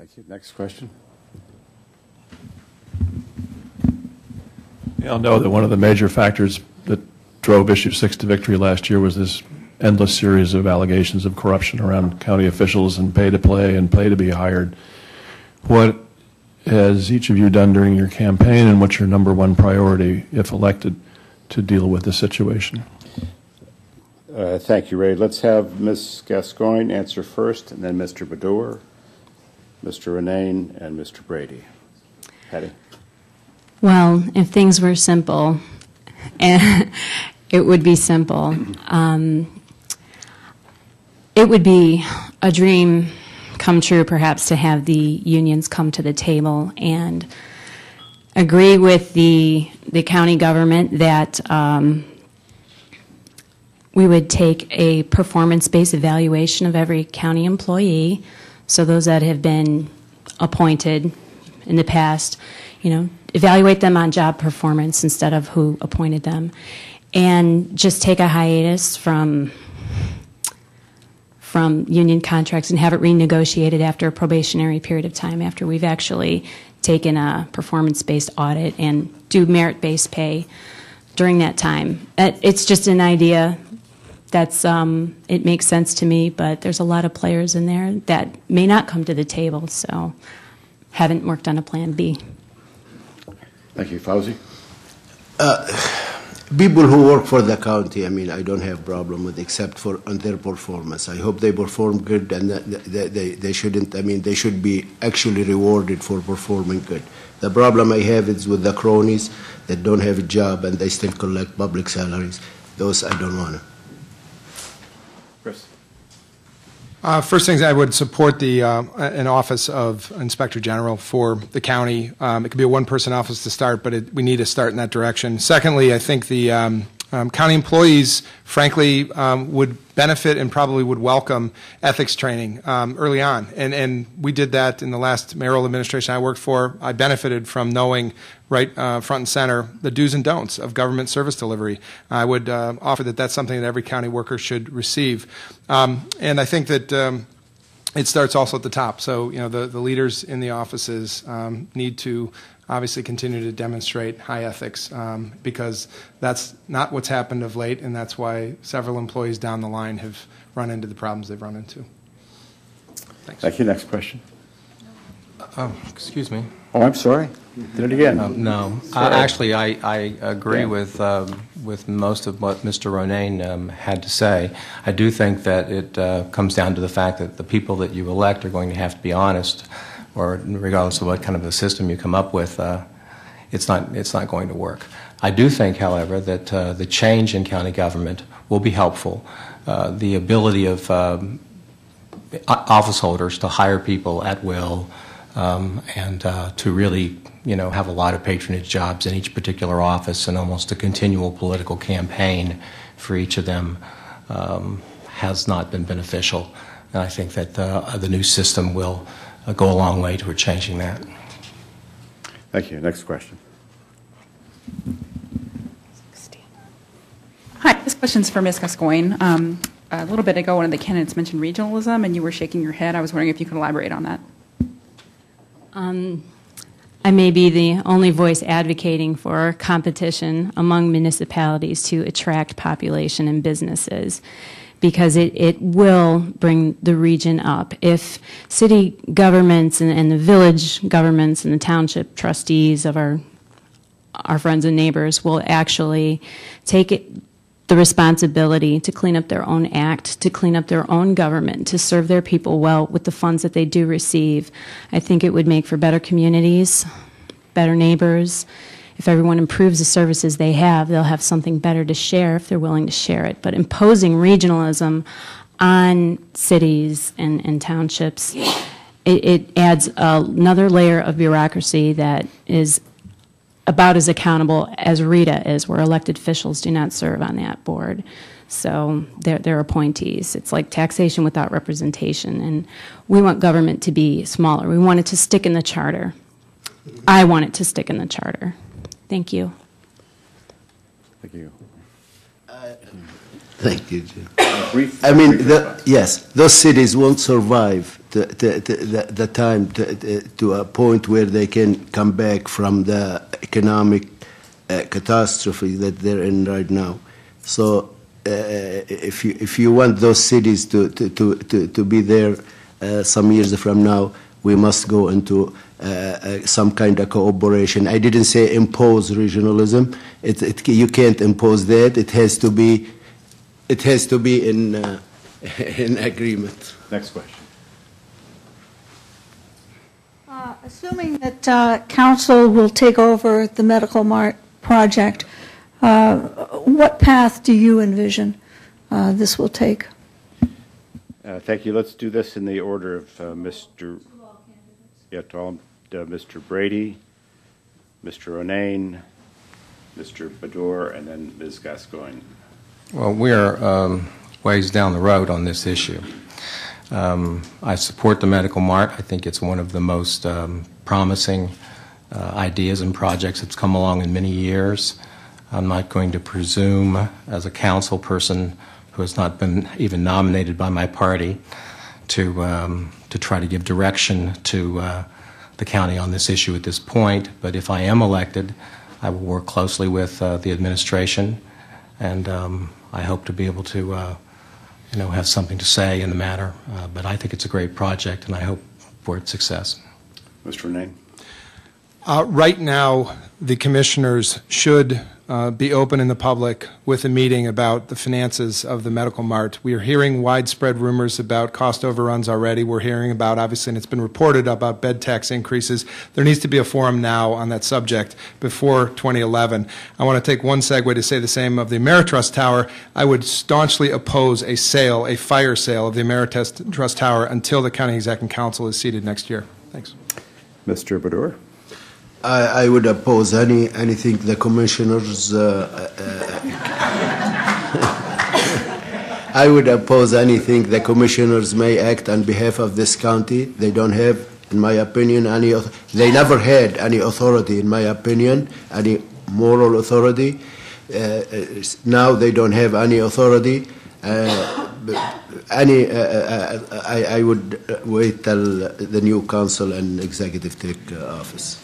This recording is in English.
Thank you. Next question. We all know that one of the major factors that drove Issue 6 to victory last year was this endless series of allegations of corruption around county officials and pay to play and pay to be hired. What has each of you done during your campaign, and what's your number one priority, if elected, to deal with the situation? Thank you, Ray. Let's have Ms. Gascoigne answer first, and then Mr. Baddour, Mr. Renane, and Mr. Brady. Patty. Well, if things were simple, it would be simple. It would be a dream come true, perhaps, to have the unions come to the table and agree with the county government that we would take a performance-based evaluation of every county employee, so those that have been appointed in the past, evaluate them on job performance instead of who appointed them, and just take a hiatus from union contracts and have it renegotiated after a probationary period of time, after we've actually taken a performance-based audit and do merit-based pay during that time. It's just an idea that's, it makes sense to me, but there's a lot of players in there that may not come to the table, so haven't worked on a plan B. Thank you. Fauzi? People who work for the county, I don't have problem with, except for on their performance. I hope they perform good, and they shouldn't. They should be actually rewarded for performing good. The problem I have is with the cronies that don't have a job and they still collect public salaries. Those I don't want to. Chris? First things, I would support an office of Inspector General for the county. It could be a one-person office to start, but we need to start in that direction. Secondly, I think the county employees, frankly, would benefit and probably would welcome ethics training early on. And we did that in the last mayoral administration I worked for. I benefited from knowing right front and center the do's and don'ts of government service delivery. I would offer that that's something that every county worker should receive. And I think that it starts also at the top. So, the leaders in the offices need to obviously continue to demonstrate high ethics because that's not what's happened of late, and that's why several employees down the line have run into the problems they've run into. Thanks. Thank you. Next question. Excuse me. Oh, I'm sorry. Did it again. No. Actually, I agree with most of what Mr. Ronayne had to say. I do think that it comes down to the fact that the people that you elect are going to have to be honest, or regardless of what kind of a system you come up with, it's not going to work. I do think, however, that the change in county government will be helpful. The ability of office holders to hire people at will and to really, have a lot of patronage jobs in each particular office and almost a continual political campaign for each of them has not been beneficial. And I think that the new system will go a long way toward changing that. Thank you. Next question. Hi, this question's for Ms. Gascoigne. A little bit ago, one of the candidates mentioned regionalism, and you were shaking your head. I was wondering if you could elaborate on that. I may be the only voice advocating for competition among municipalities to attract population and businesses, because it will bring the region up. If city governments and the village governments and the township trustees of our friends and neighbors will actually take the responsibility to clean up their own act, to clean up their own government, to serve their people well with the funds that they do receive, I think it would make for better communities, better neighbors. If everyone improves the services they have, they'll have something better to share if they're willing to share it. But imposing regionalism on cities and townships, it adds another layer of bureaucracy that is about as accountable as Rita is, where elected officials do not serve on that board. So they're appointees. It's like taxation without representation. And we want government to be smaller. We want it to stick in the charter. I want it to stick in the charter. Thank you. Thank you. Thank you, Jim. Brief. I mean, brief response. yes, those cities won't survive the time to a point where they can come back from the economic catastrophe that they're in right now. So if you want those cities to be there some years from now, we must go into some kind of cooperation. I didn't say impose regionalism. You can't impose that. It has to be in in agreement. Next question. Assuming that council will take over the Medical Mart project, what path do you envision this will take? Thank you. Let's do this in the order of Mr. Mr. Brady, Mr. O'Neill, Mr. Bador, and then Ms. Gascoigne. Well, we're ways down the road on this issue. I support the Medical Mart. I think it's one of the most promising ideas and projects that's come along in many years. I'm not going to presume, as a council person who has not been even nominated by my party, to try to give direction to the county on this issue at this point. But if I am elected, I will work closely with the administration, and I hope to be able to have something to say in the matter. But I think it's a great project, and I hope for its success. Mr. O'Neill. Right now, the commissioners should be open in the public with a meeting about the finances of the Medical Mart. We are hearing widespread rumors about cost overruns already. We're hearing about, obviously, and it's been reported about bed tax increases. There needs to be a forum now on that subject before 2011. I want to take one segue to say the same of the Ameritrust Tower. I would staunchly oppose a sale, a fire sale of the Ameritrust Tower until the County Executive Council is seated next year. Thanks. Mr. Bador. I would oppose anything the commissioners. I would oppose anything the commissioners may act on behalf of this county. They don't have, in my opinion, they never had any authority, in my opinion, any moral authority. Now they don't have any authority. I would wait till the new council and executive take office.